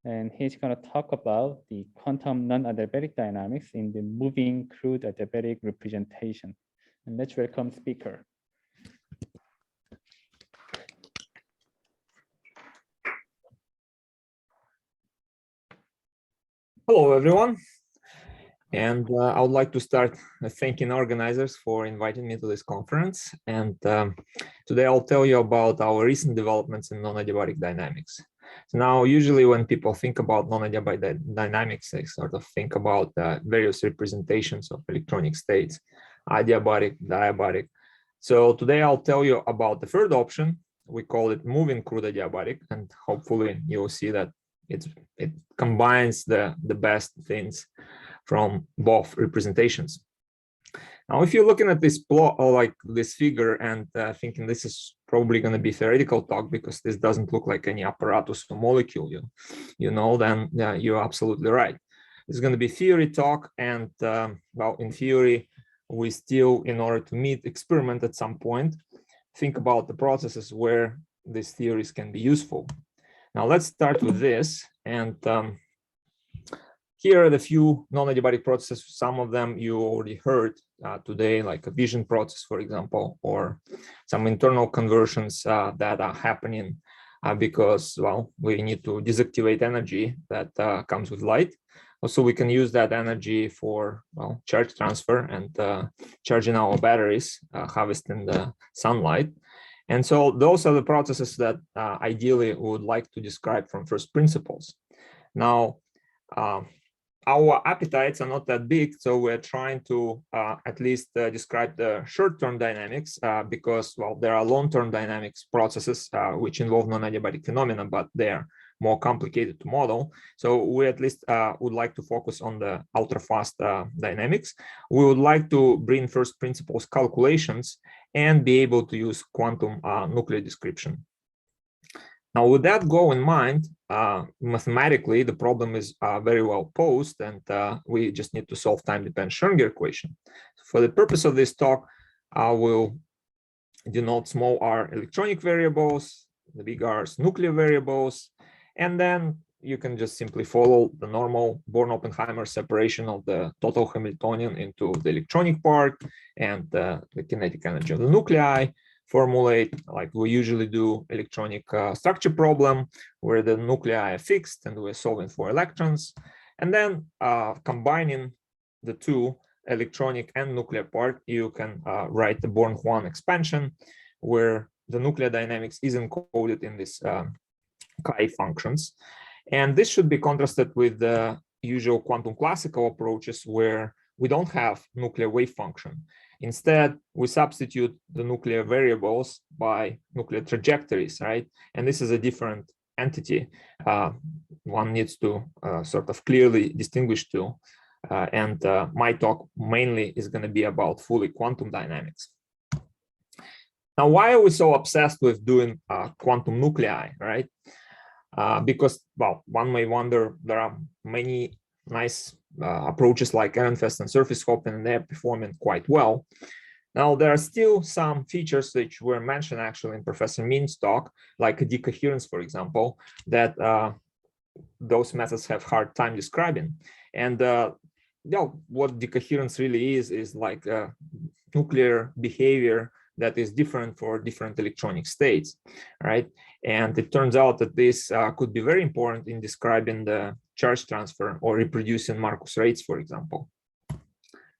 and he's going to talk about the quantum non-adiabatic dynamics in the moving crude adiabatic representation. And let's welcome speaker. Hello, everyone. And I would like to start thanking organizers for inviting me to this conference. And today I'll tell you about our recent developments in non-adiabatic dynamics. So now, usually when people think about non-adiabatic dynamics, they sort of think about various representations of electronic states, adiabatic, diabatic. So today I'll tell you about the third option. We call it moving-crude adiabatic, and hopefully you'll see that it combines the best things from both representations. Now, if you're looking at this plot or like this figure and thinking this is probably going to be theoretical talk because this doesn't look like any apparatus or molecule, then you're absolutely right. It's going to be theory talk, and well, in theory, we still, in order to meet experiment at some point, think about the processes where these theories can be useful. Now let's start with this, and here are the few non-adiabatic processes. Some of them you already heard today, like a vision process, for example, or some internal conversions that are happening because, well, we need to deactivate energy that comes with light. Also, we can use that energy for, well, charge transfer and charging our batteries, harvesting the sunlight. And so those are the processes that ideally we would like to describe from first principles. Now, our appetites are not that big, so we're trying to at least describe the short-term dynamics because, well, there are long-term dynamics processes which involve non-adiabatic phenomena, but they're more complicated to model. So we at least would like to focus on the ultra-fast dynamics. We would like to bring first principles calculations and be able to use quantum nuclear description. Now, with that goal in mind, mathematically, the problem is very well posed, and we just need to solve time-dependent Schrödinger equation. For the purpose of this talk, I will denote small r electronic variables, the big r's nuclear variables, and then you can just simply follow the normal Born-Oppenheimer separation of the total Hamiltonian into the electronic part and the kinetic energy of the nuclei. Formulate, like we usually do, electronic structure problem where the nuclei are fixed and we're solving for electrons, and then combining the two, electronic and nuclear part, you can write the Born-Juan expansion where the nuclear dynamics is encoded in this chi functions. And this should be contrasted with the usual quantum classical approaches where we don't have nuclear wave function. Instead, we substitute the nuclear variables by nuclear trajectories, right? And this is a different entity. One needs to sort of clearly distinguish two. And my talk mainly is going to be about fully quantum dynamics. Now, why are we so obsessed with doing quantum nuclei, right? Because, well, one may wonder, there are many nice approaches like Ehrenfest and surface hopping, and they're performing quite well. Now, there are still some features which were mentioned actually in Professor Min's talk, like decoherence, for example, that those methods have hard time describing. And what decoherence really is like nuclear behavior that is different for different electronic states, right? And it turns out that this could be very important in describing the charge transfer or reproducing Marcus rates, for example.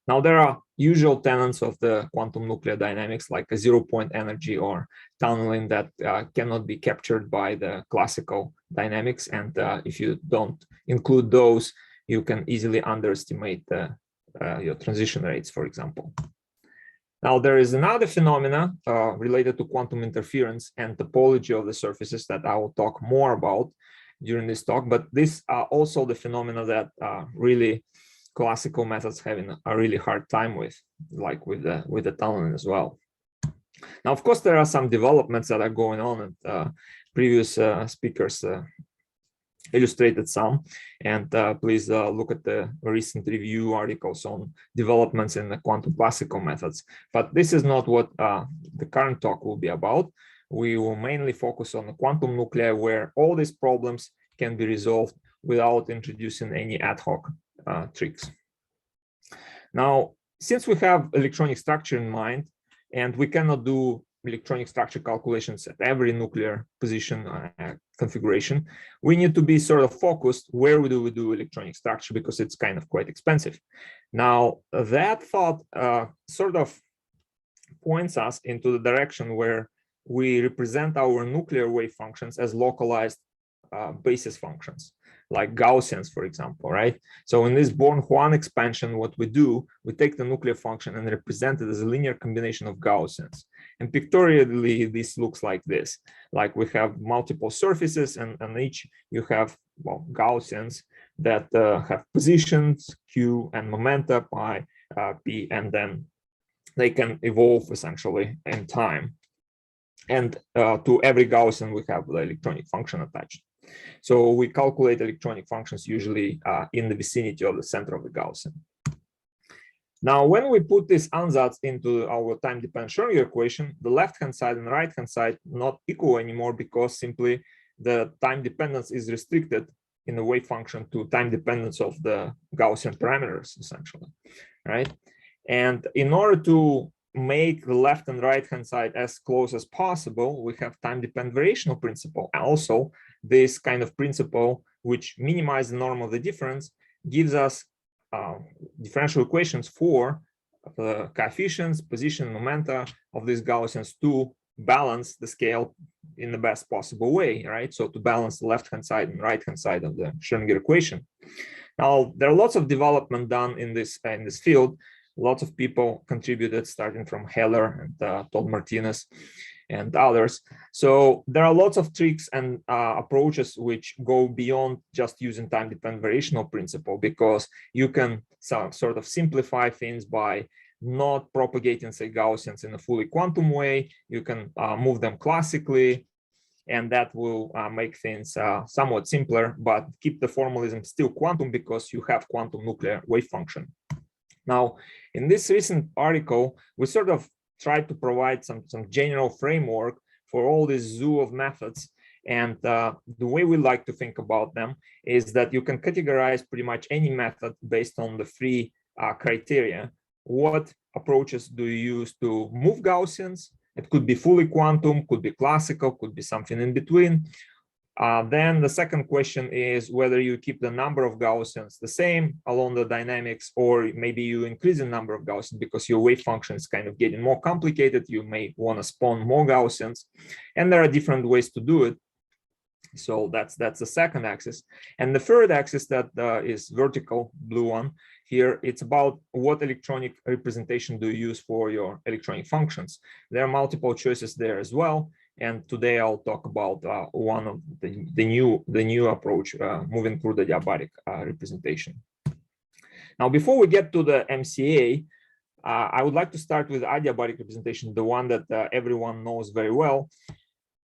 Now, there are usual tenets of the quantum nuclear dynamics, like a zero-point energy or tunneling that cannot be captured by the classical dynamics. And if you don't include those, you can easily underestimate your transition rates, for example. Now, there is another phenomena related to quantum interference and topology of the surfaces that I will talk more about during this talk, but these are also the phenomena that really classical methods having a really hard time with, like with the tunneling as well. Now, of course, there are some developments that are going on, and previous speakers illustrated some, and please look at the recent review articles on developments in the quantum classical methods. But this is not what the current talk will be about. We will mainly focus on the quantum nuclei, where all these problems can be resolved without introducing any ad hoc tricks. Now, since we have electronic structure in mind, and we cannot do electronic structure calculations at every nuclear position configuration, we need to be sort of focused where do we do electronic structure, because it's kind of quite expensive. Now, that thought sort of points us into the direction where we represent our nuclear wave functions as localized basis functions, like Gaussians, for example, right? So in this Born-Juan expansion, what we do, we take the nuclear function and represent it as a linear combination of Gaussians. And pictorially, this looks like this. Like we have multiple surfaces, and on each you have, well, Gaussians that have positions, Q, and momenta, pi, P, and then they can evolve essentially in time. And to every Gaussian, we have the electronic function attached. So we calculate electronic functions usually in the vicinity of the center of the Gaussian. Now, when we put this ansatz into our time-dependent Schrödinger equation, the left-hand side and the right-hand side not equal anymore, because simply the time dependence is restricted in the wave function to time dependence of the Gaussian parameters, essentially, right? And in order to make the left and right hand side as close as possible, we have time-dependent variational principle. Also, this kind of principle, which minimizes the norm of the difference, gives us differential equations for the coefficients, position, momenta of these Gaussians to balance the scale in the best possible way, right? So to balance the left-hand side and right-hand side of the Schrödinger equation. Now, there are lots of development done in this field. Lots of people contributed, starting from Heller and Todd Martinez and others. So there are lots of tricks and approaches which go beyond just using time-dependent variational principle, because you can sort of simplify things by not propagating, say, Gaussians in a fully quantum way. You can move them classically, and that will make things somewhat simpler, but keep the formalism still quantum, because you have quantum nuclear wave function. Now, in this recent article, we sort of tried to provide some general framework for all this zoo of methods. And the way we like to think about them is that you can categorize pretty much any method based on the three criteria. What approaches do you use to move Gaussians? It could be fully quantum, could be classical, could be something in between. Then the second question is whether you keep the number of Gaussians the same along the dynamics, or maybe you increase the number of Gaussians because your wave function is kind of getting more complicated. You may want to spawn more Gaussians, and there are different ways to do it. So that's the second axis. And the third axis that is vertical, blue one here, it's about what electronic representation do you use for your electronic functions. There are multiple choices there as well. And today I'll talk about one of the new approach, moving-crude adiabatic representation. Now, before we get to the MCA, I would like to start with adiabatic representation, the one that everyone knows very well.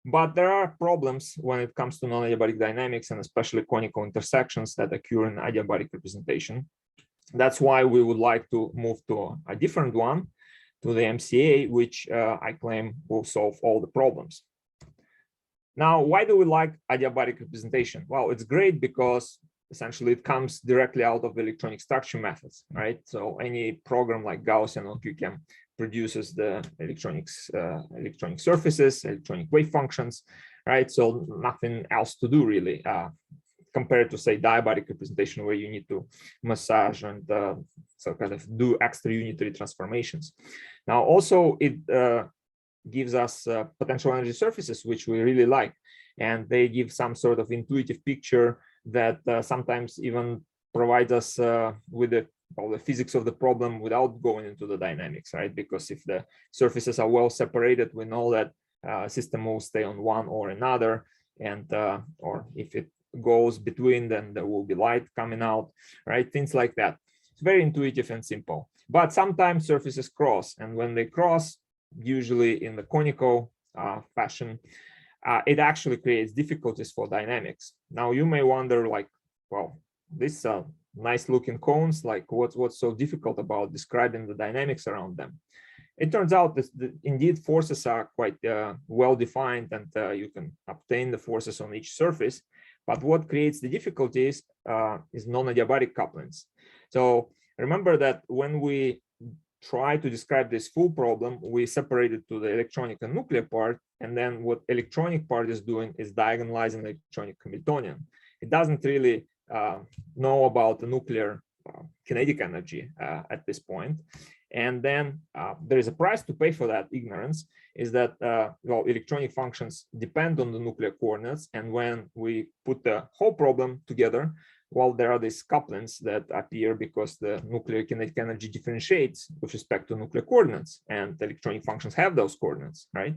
But there are problems when it comes to non-adiabatic dynamics, and especially conical intersections that occur in adiabatic representation. That's why we would like to move to a different one, to the MCA, which I claim will solve all the problems. Now, why do we like adiabatic representation? Well, it's great because essentially it comes directly out of the electronic structure methods, right? So any program like Gaussian or QChem produces the electronic surfaces, electronic wave functions, right? So nothing else to do really, compared to, say, diabatic representation, where you need to massage and so kind of do extra unitary transformations. Now, also it gives us potential energy surfaces, which we really like, and they give some sort of intuitive picture that sometimes even provides us with the physics of the problem without going into the dynamics, right? Because if the surfaces are well separated, we know that system will stay on one or another, and or if it goes between, then there will be light coming out, right? Things like that. It's very intuitive and simple. But sometimes surfaces cross, and when they cross, usually in the conical fashion, it actually creates difficulties for dynamics. Now you may wonder, like, well, these are nice looking cones, like what's so difficult about describing the dynamics around them? It turns out that indeed forces are quite well defined, and you can obtain the forces on each surface. But what creates the difficulties is non-adiabatic couplings. So remember that when we try to describe this full problem, we separate it to the electronic and nuclear part, and then what electronic part is doing is diagonalizing the electronic Hamiltonian. It doesn't really know about the nuclear kinetic energy at this point. And then there is a price to pay for that ignorance, is that well, electronic functions depend on the nuclear coordinates, and when we put the whole problem together, well, there are these couplings that appear because the nuclear kinetic energy differentiates with respect to nuclear coordinates, and the electronic functions have those coordinates, right?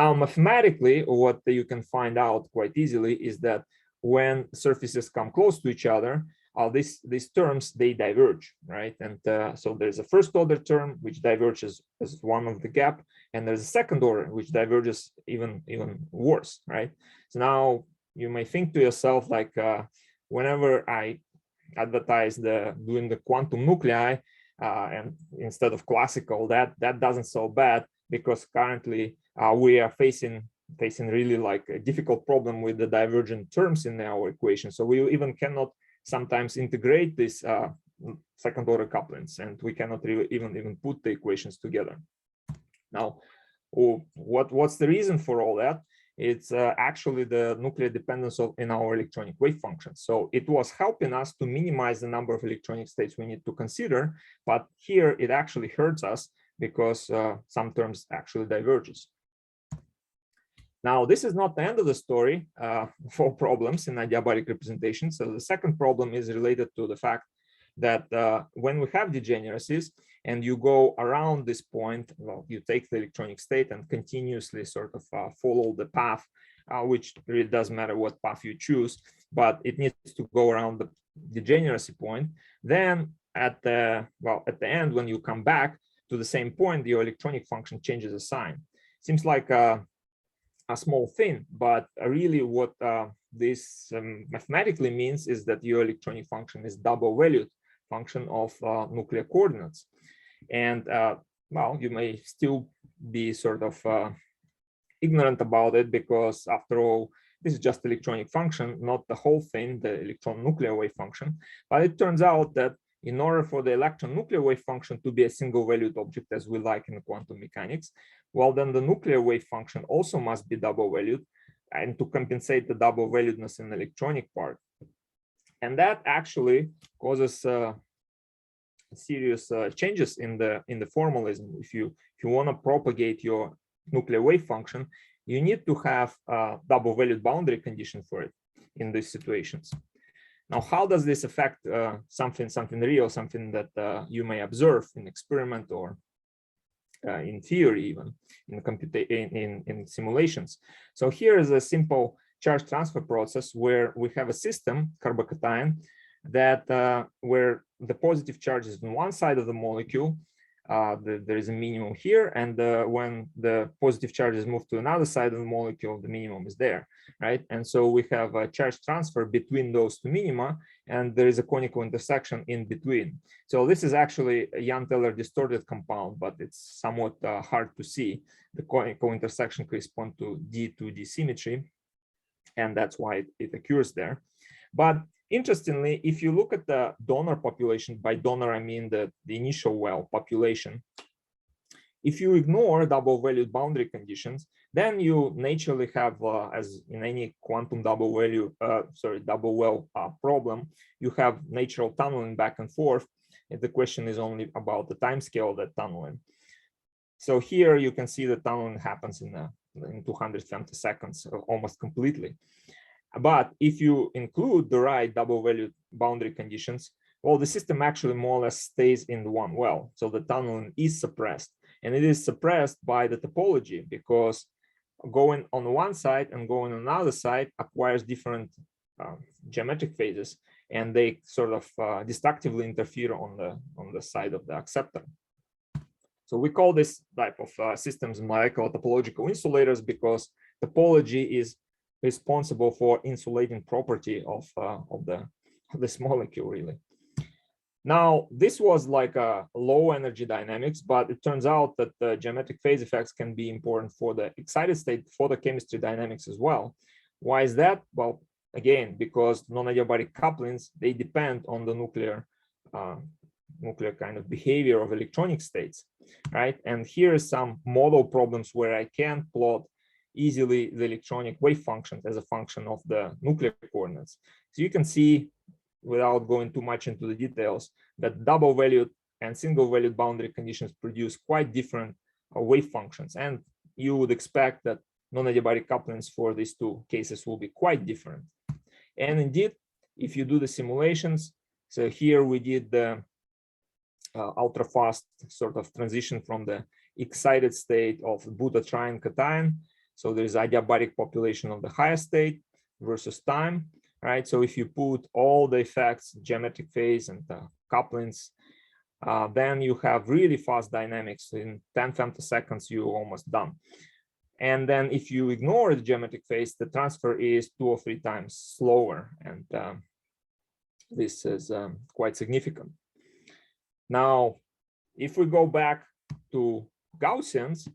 Now, mathematically, what you can find out quite easily is that when surfaces come close to each other, these terms, they diverge, right? And so there's a first order term which diverges as one of the gap, and there's a second order which diverges even worse, right? So now you may think to yourself, like, whenever I advertise doing the quantum nuclei and instead of classical, that doesn't so bad, because currently we are facing really like a difficult problem with the divergent terms in our equation. So we even cannot sometimes integrate these second order couplings, and we cannot really even put the equations together. Now, what's the reason for all that? It's actually the nuclear dependence in our electronic wave functions. So it was helping us to minimize the number of electronic states we need to consider, but here it actually hurts us because some terms actually diverges. Now, this is not the end of the story for problems in adiabatic representation. So the second problem is related to the fact that when we have degeneracies and you go around this point, well, you take the electronic state and continuously sort of follow the path, which really doesn't matter what path you choose, but it needs to go around the degeneracy point. Then at the end, when you come back to the same point, your electronic function changes a sign. Seems like a small thing, but really what this mathematically means is that your electronic function is double valued function of nuclear coordinates. And well, you may still be sort of ignorant about it, because after all, this is just electronic function, not the whole thing, the electron nuclear wave function. But it turns out that in order for the electron nuclear wave function to be a single valued object, as we like in quantum mechanics, well, then the nuclear wave function also must be double valued, and to compensate the double valuedness in the electronic part. And that actually causes serious changes in the formalism. If you want to propagate your nuclear wave function, you need to have a double valued boundary condition for it in these situations. Now, how does this affect something real, something that you may observe in experiment or in theory, even in simulations? So here is a simple charge transfer process where we have a system, carbocation, that where the positive charge is on one side of the molecule, there is a minimum here, and when the positive charge is moved to another side of the molecule, the minimum is there, right? And so we have a charge transfer between those two minima, and there is a conical intersection in between. So this is actually a Young-Teller distorted compound, but it's somewhat hard to see. The conical intersection corresponds to D2D symmetry, and that's why it occurs there. But interestingly, if you look at the donor population, by donor I mean the initial well population, if you ignore double valued boundary conditions, then you naturally have, as in any quantum double well problem, you have natural tunneling back and forth. And the question is only about the time scale of that tunneling. So here you can see the tunneling happens in 200 femtoseconds, almost completely. But if you include the right double valued boundary conditions, well, the system actually more or less stays in the one well. So the tunneling is suppressed, and it is suppressed by the topology, because going on one side and going on another side acquires different geometric phases, and they sort of destructively interfere on the side of the acceptor. So we call this type of systems molecular topological insulators, because topology is responsible for insulating property of this molecule, really. Now, this was like a low energy dynamics, but it turns out that the geometric phase effects can be important for the excited state, for the chemistry dynamics as well. Why is that? Well, again, because non-adiabatic couplings, they depend on the nuclear kind of behavior of electronic states, right? And here are some model problems where I can plot easily the electronic wave functions as a function of the nuclear coordinates. So you can see, without going too much into the details, that double valued and single valued boundary conditions produce quite different wave functions. And you would expect that non-adiabatic couplings for these two cases will be quite different. And indeed, if you do the simulations, so here we did the ultra fast sort of transition from the excited state of butatriene cation. So there's adiabatic population of the higher state versus time, right? So if you put all the effects, geometric phase and couplings, then you have really fast dynamics. In 10 femtoseconds, you're almost done. And then if you ignore the geometric phase, the transfer is 2 or 3 times slower. And this is quite significant. Now, if we go back to Gaussians,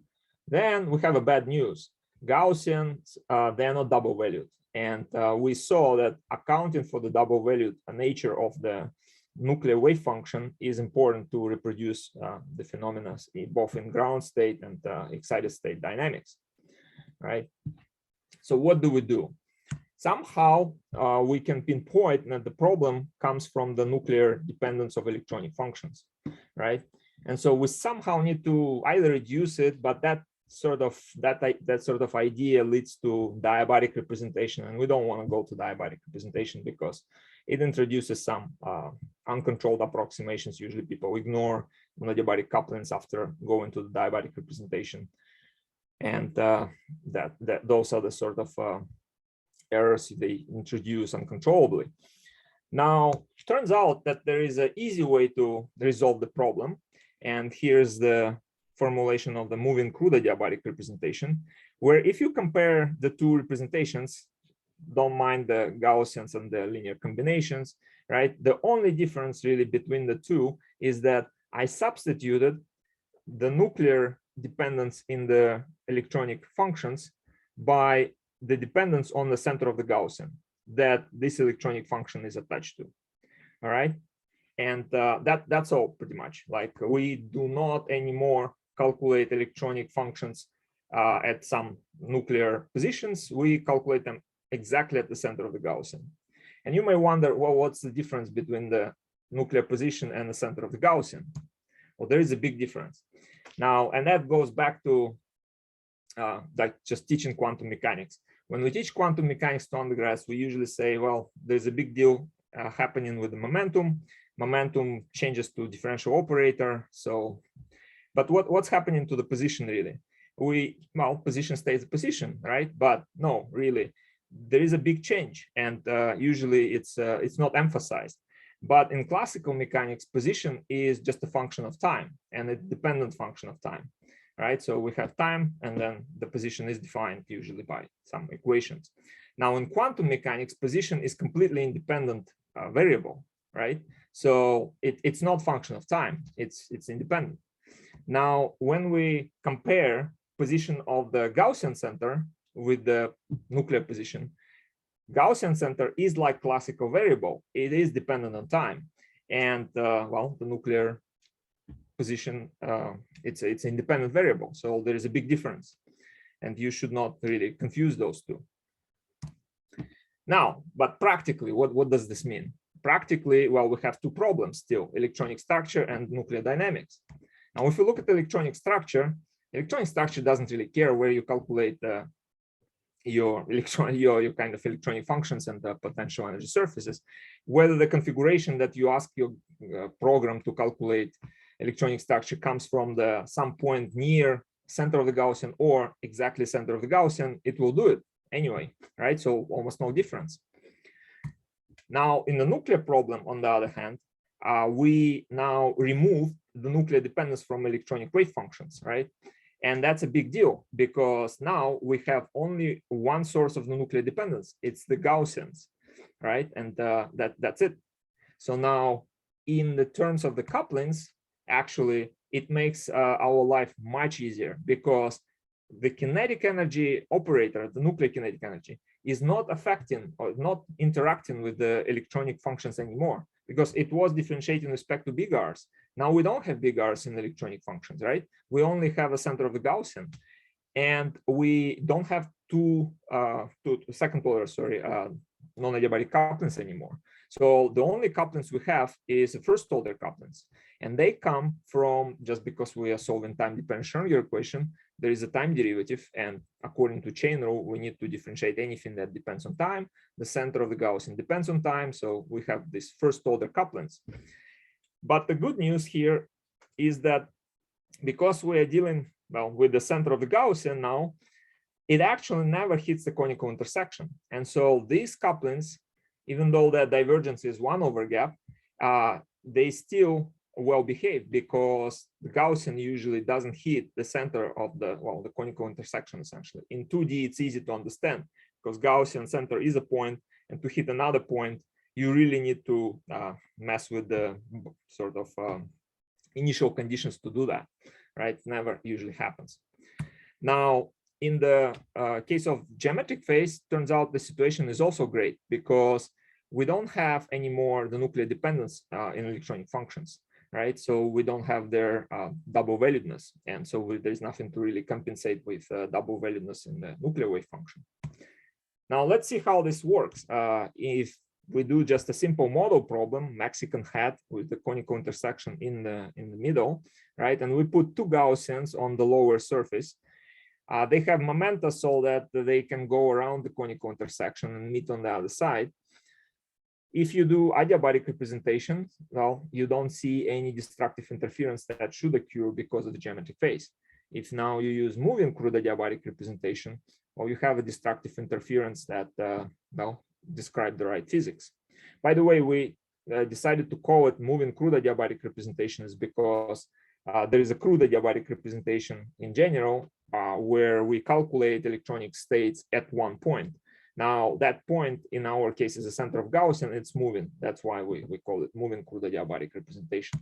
then we have a bad news. Gaussians, they're not double valued. And we saw that accounting for the double valued nature of the nuclear wave function is important to reproduce the phenomena both in ground state and excited state dynamics, right? So what do we do? Somehow we can pinpoint that the problem comes from the nuclear dependence of electronic functions, right? And so we somehow need to either reduce it, but that sort of idea leads to diabatic representation, and we don't want to go to diabatic representation because it introduces some uncontrolled approximations. Usually people ignore non-adiabatic couplings after going to the diabatic representation, and those are the sort of errors they introduce uncontrollably. Now, it turns out that there is an easy way to resolve the problem, and here's the formulation of the moving-crude adiabatic representation, where if you compare the two representations, don't mind the Gaussians and the linear combinations, right? The only difference really between the two is that I substituted the nuclear dependence in the electronic functions by the dependence on the center of the Gaussian that this electronic function is attached to, all right? And that's all pretty much. Like, we do not anymore calculate electronic functions at some nuclear positions. We calculate them exactly at the center of the Gaussian. And you may wonder, well, what's the difference between the nuclear position and the center of the Gaussian? Well, there is a big difference. Now, and that goes back to like just teaching quantum mechanics. When we teach quantum mechanics to undergrads, we usually say, well, there's a big deal happening with the momentum. Momentum changes to differential operator. So, but what's happening to the position really? Well, position stays a position, right? But no, really, there is a big change, and usually it's not emphasized. But in classical mechanics, position is just a function of time, and a dependent function of time, right? So we have time, and then the position is defined usually by some equations. Now, in quantum mechanics, position is completely independent variable, right? So it's not function of time; it's independent. Now, when we compare position of the Gaussian center with the nuclear position, Gaussian center is like classical variable. It is dependent on time, and well, the nuclear position it's an independent variable. So there is a big difference, and you should not really confuse those two. Now, but practically, what does this mean? Practically, well, we have two problems still: electronic structure and nuclear dynamics. Now, if you look at electronic structure doesn't really care where you calculate your kind of electronic functions and the potential energy surfaces, whether the configuration that you ask your program to calculate electronic structure comes from some point near center of the Gaussian or exactly center of the Gaussian, it will do it anyway, right? So almost no difference. Now, in the nuclear problem, on the other hand, we now remove the nuclear dependence from electronic wave functions, right? And that's a big deal because now we have only one source of the nuclear dependence. It's the Gaussians, right? And that's it. So now, in the terms of the couplings, actually, it makes our life much easier because the kinetic energy operator, the nuclear kinetic energy, is not affecting or not interacting with the electronic functions anymore, because it was differentiating with respect to big R's. Now we don't have big R's in electronic functions, right? We only have a center of the Gaussian, and we don't have two second order, non-adiabatic couplings anymore. So the only couplings we have is the first order couplings, and they come from, just because we are solving time-dependent Schrödinger equation, there is a time derivative, and according to chain rule, we need to differentiate anything that depends on time. The center of the Gaussian depends on time, so we have these first order couplings. But the good news here is that because we are dealing, well, with the center of the Gaussian now, it actually never hits the conical intersection. And so these couplings, even though their divergence is 1 over gap, they still well behaved, because the Gaussian usually doesn't hit the center of the, well, the conical intersection essentially. In 2D, it's easy to understand, because Gaussian center is a point, and to hit another point, you really need to mess with the sort of initial conditions to do that, right? Never usually happens. Now, in the case of geometric phase, turns out the situation is also great, because we don't have anymore the nuclear dependence in electronic functions, right? So we don't have their double valuedness. And so there's nothing to really compensate with double valuedness in the nuclear wave function. Now, let's see how this works. If we do just a simple model problem, Mexican hat with the conical intersection in the middle, right? And we put two Gaussians on the lower surface. They have momenta so that they can go around the conical intersection and meet on the other side. If you do adiabatic representation, well, you don't see any destructive interference that should occur because of the geometric phase. If now you use moving-crude adiabatic representation, well, you have a destructive interference that, well, describe the right physics. By the way, we decided to call it moving-crude adiabatic representation is because there is a crude adiabatic representation in general, where we calculate electronic states at one point. Now, that point in our case is the center of Gaussian, it's moving. That's why we call it moving-crude adiabatic representation.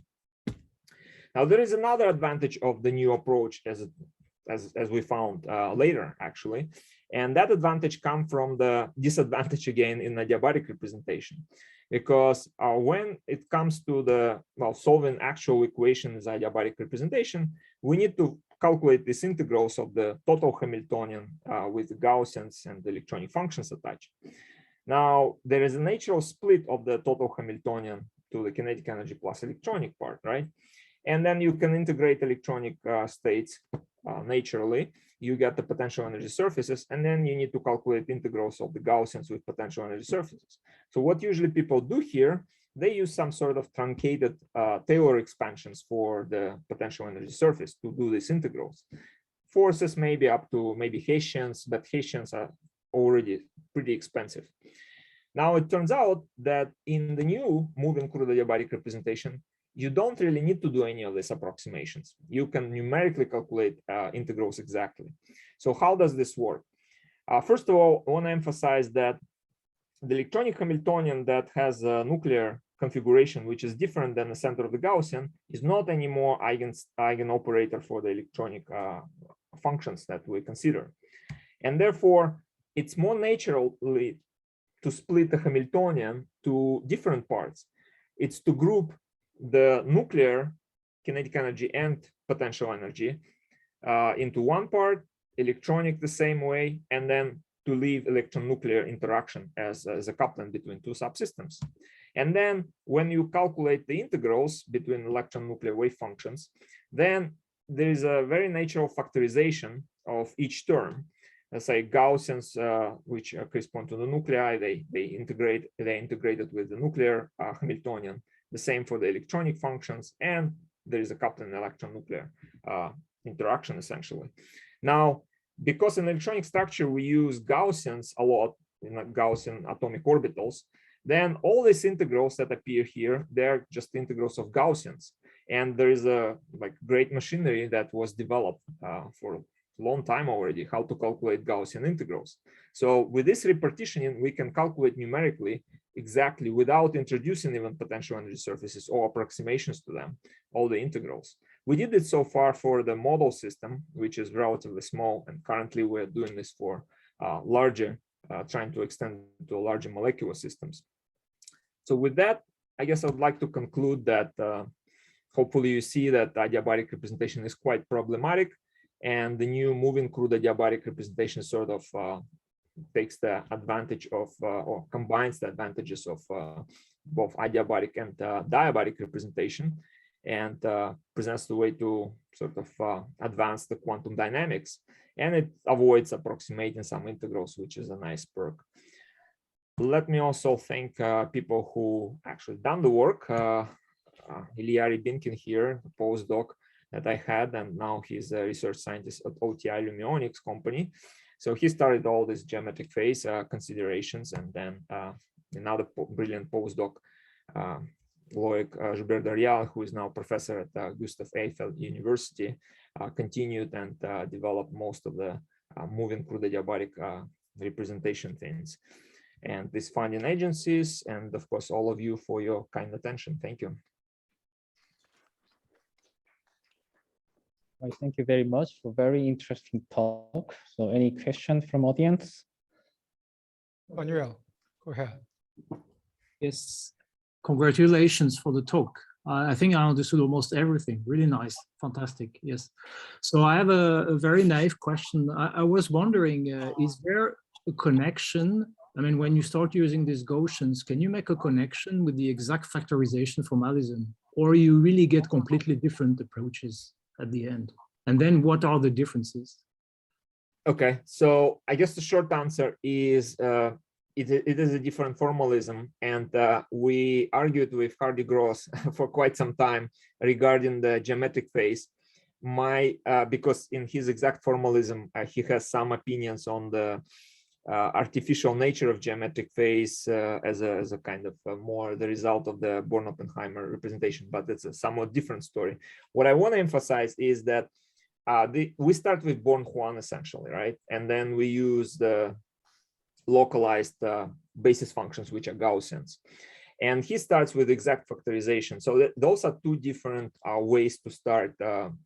Now, there is another advantage of the new approach, as we found later, actually. And that advantage comes from the disadvantage again in adiabatic representation. Because when it comes to the, well, solving actual equations adiabatic representation, we need to calculate these integrals of the total Hamiltonian with the Gaussians and the electronic functions attached. Now, there is a natural split of the total Hamiltonian to the kinetic energy plus electronic part, right? And then you can integrate electronic states naturally. You get the potential energy surfaces, and then you need to calculate integrals of the Gaussians with potential energy surfaces. So what usually people do here, they use some sort of truncated Taylor expansions for the potential energy surface to do these integrals. Forces maybe up to maybe Hessians, but Hessians are already pretty expensive. Now it turns out that in the new moving-crude adiabatic representation, you don't really need to do any of these approximations. You can numerically calculate integrals exactly. So how does this work? First of all, I want to emphasize that the electronic Hamiltonian that has a nuclear configuration, which is different than the center of the Gaussian, is not anymore eigen operator for the electronic functions that we consider. And therefore, it's more naturally to split the Hamiltonian to different parts. It's to group the nuclear kinetic energy and potential energy into one part, electronic the same way, and then to leave electron-nuclear interaction as a coupling between two subsystems. And then when you calculate the integrals between electron-nuclear wave functions, then there is a very natural factorization of each term. Let's say Gaussians, which correspond to the nuclei, they integrated with the nuclear Hamiltonian. The same for the electronic functions, and there is a coupling electron-nuclear interaction essentially. Now, because in electronic structure we use Gaussians a lot in Gaussian atomic orbitals, then all these integrals that appear here, they're just integrals of Gaussians. And there is a great machinery that was developed for a long time already, how to calculate Gaussian integrals. So with this repartitioning, we can calculate numerically exactly without introducing even potential energy surfaces or approximations to them, all the integrals. We did it so far for the model system, which is relatively small, and currently we're doing this for larger trying to extend to larger molecular systems. So with that, I guess I'd like to conclude that hopefully you see that adiabatic representation is quite problematic, and the new moving-crude adiabatic representation sort of takes the advantage of or combines the advantages of both adiabatic and diabatic representation, and presents the way to sort of advance the quantum dynamics, and it avoids approximating some integrals, which is a nice perk. Let me also thank people who actually done the work. Ilya Rybinkin here, the postdoc that I had, and now he's a research scientist at OTI Lumionics company. So he started all these geometric phase considerations, and then another brilliant postdoc, Loic Joubert-Darial, who is now professor at Gustav Eiffel University, continued and developed most of the moving-crude adiabatic representation things. And these funding agencies, and of course, all of you for your kind attention. Thank you. Well, thank you very much for very interesting talk. So any questions from audience? Manuel, go ahead. Yes, congratulations for the talk. I think I understood almost everything. Really nice, fantastic. Yes. So I have a very naive question. I was wondering, is there a connection? I mean, when you start using these Gaussians, can you make a connection with the exact factorization formalism, or you really get completely different approaches at the end? And then what are the differences? Okay, so I guess the short answer is it is a different formalism, and we argued with Hardy Gross for quite some time regarding the geometric phase. Because in his exact formalism, he has some opinions on the artificial nature of geometric phase as a kind of more the result of the Born-Oppenheimer representation, but it's a somewhat different story. What I want to emphasize is that we start with Born-Juan essentially, right? And then we use the localized basis functions, which are Gaussians. And he starts with exact factorization. So those are two different ways to start,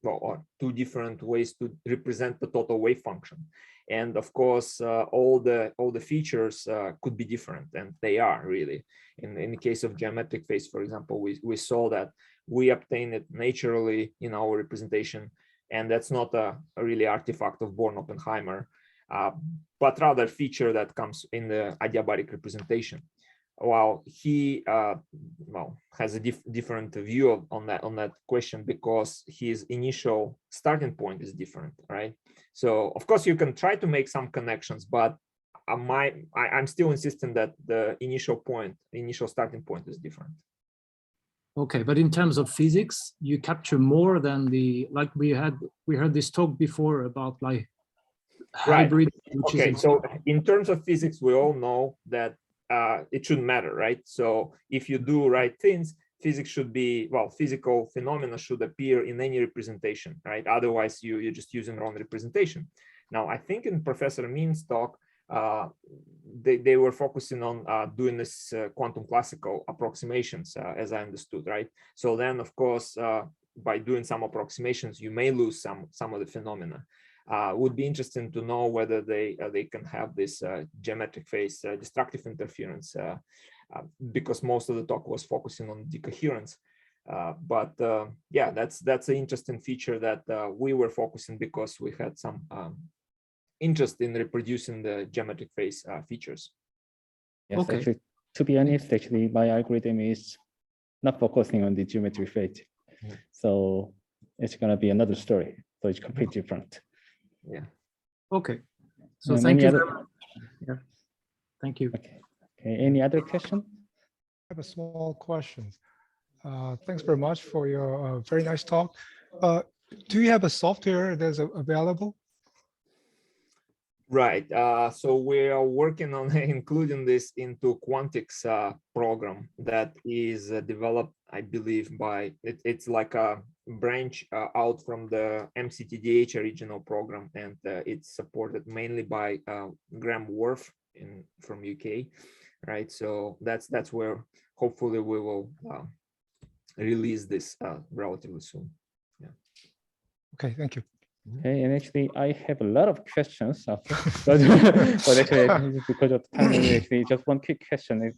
or two different ways to represent the total wave function. And of course, all the features could be different, and they are really. In the case of geometric phase, for example, we saw that we obtain it naturally in our representation, and that's not a really artifact of Born-Oppenheimer, but rather feature that comes in the adiabatic representation. While he has a different view on that question, because his initial starting point is different, right? So of course you can try to make some connections, but I'm still insisting that the initial starting point is different. Okay, but in terms of physics, you capture more than like we heard this talk before about like hybrid. Right. Okay, so in terms of physics, we all know that it shouldn't matter, right? So if you do right things, physics should be, well, physical phenomena should appear in any representation, right? Otherwise, you're just using wrong representation. Now, I think in Professor Min's talk, they were focusing on doing this quantum classical approximations, as I understood, right? So then, of course, by doing some approximations, you may lose some of the phenomena. Would be interesting to know whether they can have this geometric phase destructive interference, because most of the talk was focusing on decoherence. But yeah, that's an interesting feature that we were focusing because we had some interest in reproducing the geometric phase features. Yes, okay. Actually, to be honest, actually, my algorithm is not focusing on the geometric phase. So it's going to be another story. So it's completely different. Yeah. Okay. So thank you very much. Yeah. Thank you. Okay. Any other question? I have a small question. Thanks very much for your very nice talk. Do you have a software that's available? Right. So we are working on including this into Quantix program that is developed, I believe, by it's like a branch out from the MCTDH original program, and it's supported mainly by Graham Worf from UK, right? So that's where hopefully we will release this relatively soon. Yeah. Okay, thank you. Okay, and actually, I have a lot of questions after, but, but actually, because of time, actually, just one quick question is,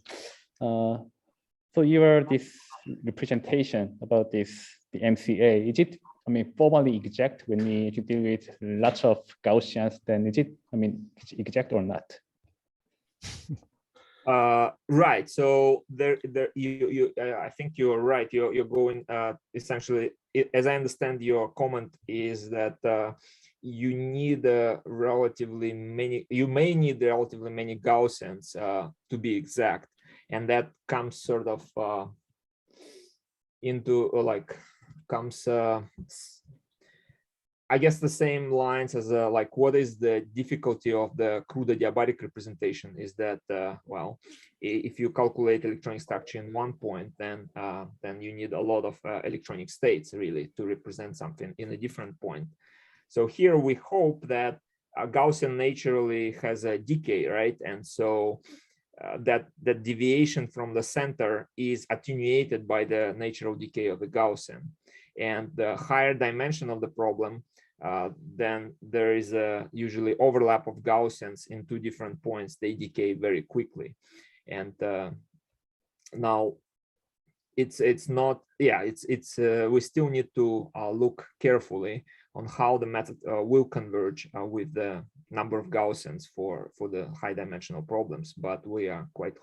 so your this representation about this the MCA, is it, I mean, formally exact when we deal with lots of Gaussians? Then is it, I mean, it's exact or not? Right. So I think you're right. You're going essentially, as I understand your comment, is that you need relatively many. You may need relatively many Gaussians to be exact, and that comes sort of into comes. I guess the same lines as like, what is the difficulty of the crude adiabatic representation is that, well, if you calculate electronic structure in one point, then you need a lot of electronic states really to represent something in a different point. So here we hope that Gaussian naturally has a decay, right? And so that the deviation from the center is attenuated by the natural decay of the Gaussian. And the higher dimension of the problem, then there is a usually overlap of Gaussians in two different points. They decay very quickly, and now it's not. Yeah, it's we still need to look carefully on how the method will converge with the number of Gaussians for the high dimensional problems. But we are quite